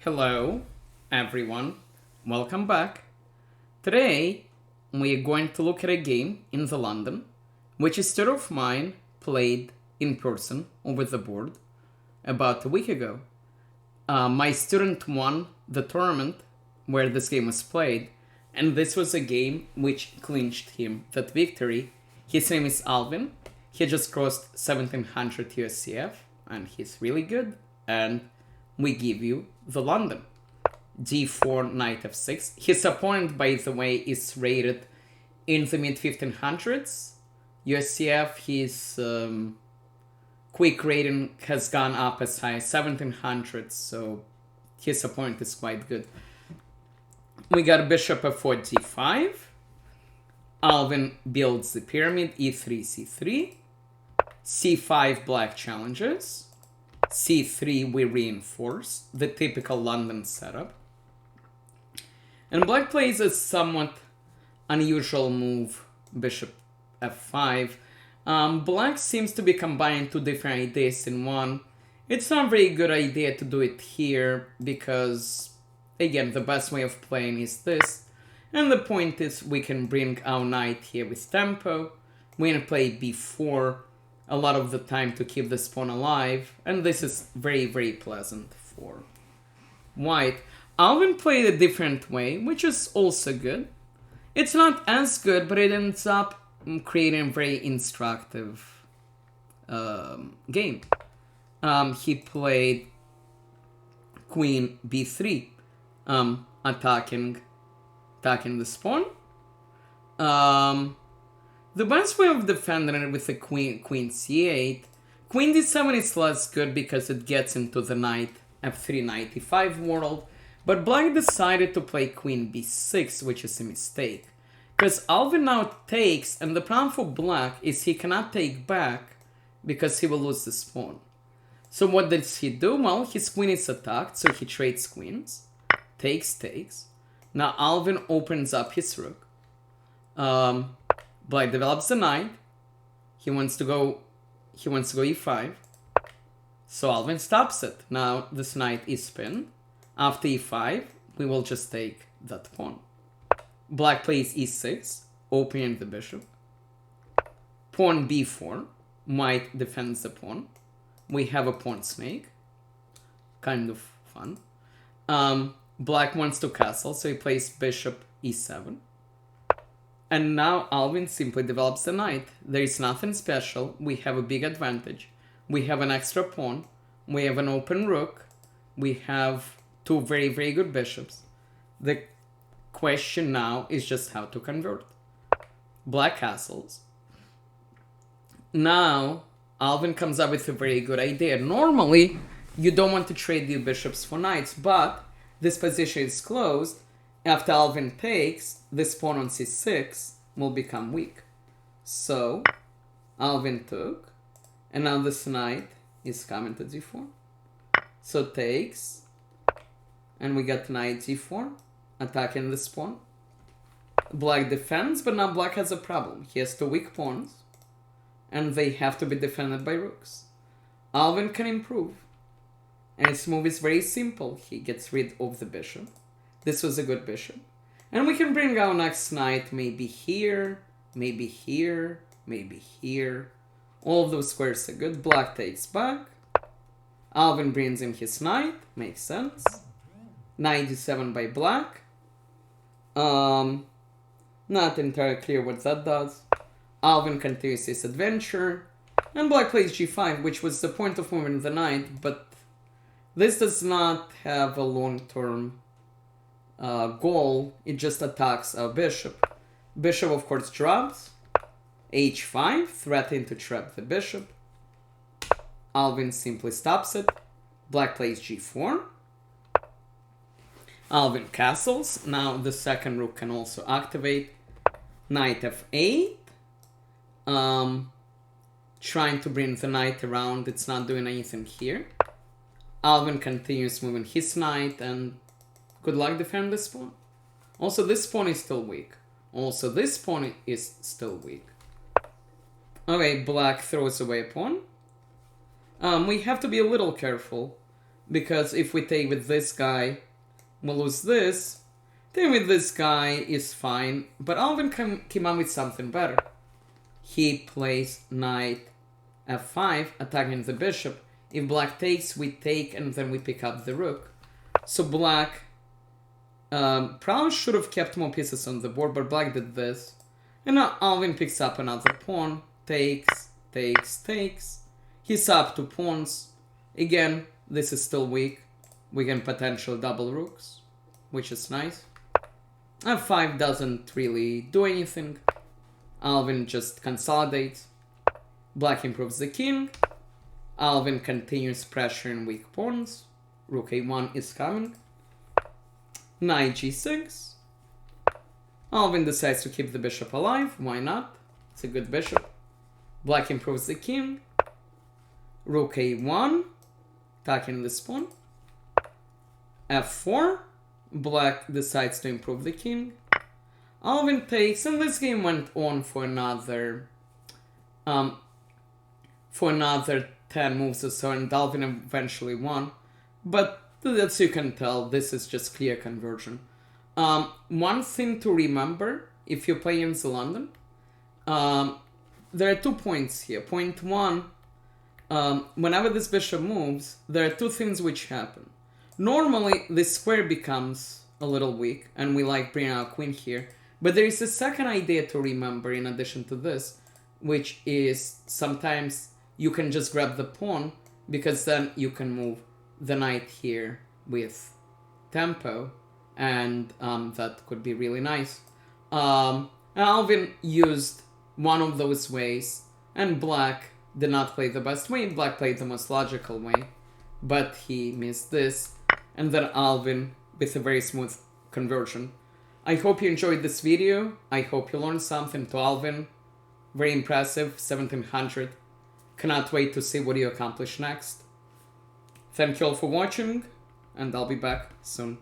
Hello, everyone. Welcome back. Today, we are going to look at a game in the London, which a student of mine played in person over the board about a week ago. My student won the tournament where this game was played, and this was a game which clinched him that victory. His name is Alvin. He just crossed 1700 USCF, and he's really good. And we give you the London. d4, knight f6. His opponent, by the way, is rated in the mid 1500s. USCF, his quick rating has gone up as high as 1700s, so his opponent is quite good. We got bishop f4, d5. Alvin builds the pyramid, e3, c3. c5, black challenges. c3, we reinforce the typical London setup. And black plays a somewhat unusual move, bishop f5. Black seems to be combining two different ideas in one. It's not a very good idea to do it here because, again, the best way of playing is this. And the point is we can bring our knight here with tempo. We're going to play b4 a lot of the time to keep the pawn alive, and this is very, very pleasant for white. Alvin played a different way, which is also good. It's not as good, but it ends up creating a very instructive game. He played queen b3, attacking the pawn. The best way of defending it with the queen c8. Queen d7 is less good because it gets into the knight f3, knight e5 world. But black decided to play queen b6, which is a mistake. Because Alvin now takes, and the problem for black is he cannot take back because he will lose this pawn. So what does he do? Well, his queen is attacked, so he trades queens. Takes. Now Alvin opens up his rook. Black develops the knight. He wants to go e5. So Alvin stops it. Now this knight is pinned. After e5, we will just take that pawn. Black plays e6, opening the bishop. Pawn b4. White defends the pawn. We have a pawn snake. Kind of fun. Black wants to castle, so he plays bishop e7. And now Alvin simply develops the knight. There is nothing special. We have a big advantage. We have an extra pawn. We have an open rook. We have two very, very good bishops. The question now is just how to convert. Black castles. Now, Alvin comes up with a very good idea. Normally, you don't want to trade your bishops for knights, but this position is closed. After Alvin takes, this pawn on c6 will become weak. So, Alvin took, and now this knight is coming to d4. So takes, and we got knight d4, attacking this pawn. Black defends, but now black has a problem. He has two weak pawns, and they have to be defended by rooks. Alvin can improve, and his move is very simple. He gets rid of the bishop. This was a good bishop. And we can bring our next knight maybe here, maybe here, maybe here. All of those squares are good. Black takes back. Alvin brings in his knight. Makes sense. Knight d7 by black. Not entirely clear what that does. Alvin continues his adventure. And black plays g5, which was the point of moving the knight, but this does not have a long-term goal. It just attacks our bishop. Bishop, of course, drops. h5, threatening to trap the bishop. Alvin simply stops it. Black plays g4. Alvin castles. Now the second rook can also activate. Knight f8. Trying to bring the knight around. It's not doing anything here. Alvin continues moving his knight, and good luck defending this pawn. Also, this pawn is still weak. Also, this pawn is still weak. Okay, black throws away a pawn. We have to be a little careful because if we take with this guy, we'll lose this. Taking with this guy is fine, but Alvin came up with something better. He plays knight f5, attacking the bishop. If black takes, we take, and then we pick up the rook. So black probably should have kept more pieces on the board, but black did this. And now Alvin picks up another pawn, takes, takes, takes. He's up 2 pawns. Again, this is still weak. We can potential double rooks, which is nice. f5 doesn't really do anything. Alvin just consolidates. Black improves the king. Alvin continues pressuring weak pawns. Rook a1 is coming. Knight g6. Alvin decides to keep the bishop alive. Why not? It's a good bishop. Black improves the king. Rook a1. Attacking this pawn. f4. Black decides to improve the king. Alvin takes, and this game went on for another 10 moves or so, and Alvin eventually won. But as you can tell, this is just clear conversion. One thing to remember if you play in the London, there are 2 points here. Point 1, whenever this bishop moves, there are 2 things which happen. Normally, this square becomes a little weak, and we like bringing our queen here. But there is a second idea to remember in addition to this, which is sometimes you can just grab the pawn, because then you can move the knight here with tempo, and that could be really nice. Alvin used one of those ways, and black did not play the best way. Black played the most logical way, but he missed this, and then Alvin with a very smooth conversion. I hope you enjoyed this video. I hope you learned something to Alvin. Very impressive, 1700. Cannot wait to see what you accomplish next. Thank you all for watching, and I'll be back soon.